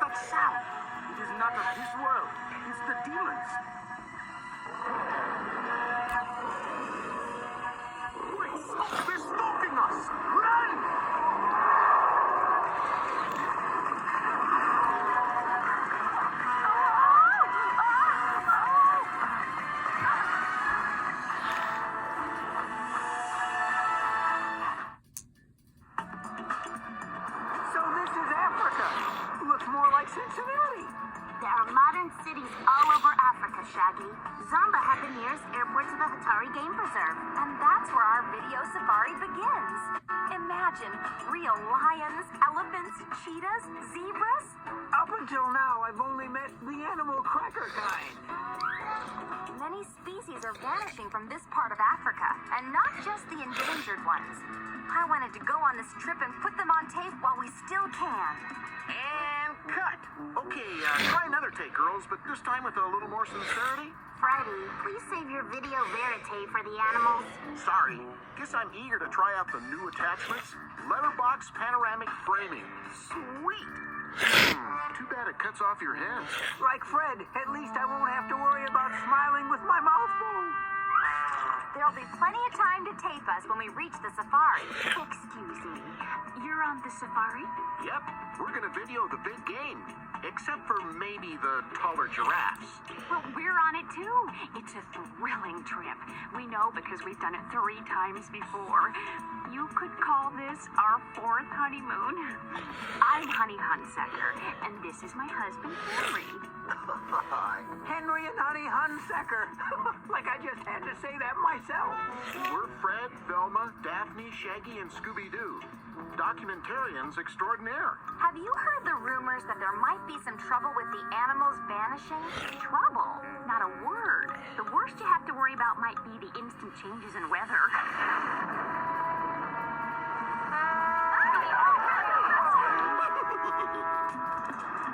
that sound? It is not of this world. It's the demons. Wait, they're stalking us! Run! So this is Africa. Looks more like Cincinnati. There are modern cities all over Africa, Shaggy. Zamba had the nearest airport to the Hatari Game Preserve. And that's where our video safari begins. Imagine real lions, elephants, cheetahs, zebras. Up until now, I've only met the animal cracker kind. Many species are vanishing from this part of Africa, and not just the endangered ones. I wanted to go on this trip and put them on tape while we still can. And cut. Okay, try another take, girls, but this time with a little more sincerity. Friday, please save your video verite for the animals. Sorry. Guess I'm eager to try out the new attachments. Letterbox panoramic framing. Sweet. Too bad it cuts off your head. Like Fred, at least I won't have to worry about smiling with my mouth full. There'll be plenty of time to tape us when we reach the safari. Excuse me. You're on the safari? Yep, we're gonna video the big game. Except for maybe the taller giraffes. Well, we're on it too. It's a thrilling trip. We know because we've done it 3 times before. You could call this our 4th honeymoon. I'm Honey Hunsecker, and this is my husband, Henry. Henry and Honey Hunsecker. Like I just had to say that myself. We're Fred, Velma, Daphne, Shaggy, and Scooby-Doo. Documentarians extraordinaire. Have you heard the rumors that there might be some trouble with the animals vanishing? Trouble? Not a word. The worst you have to worry about might be the instant changes in weather.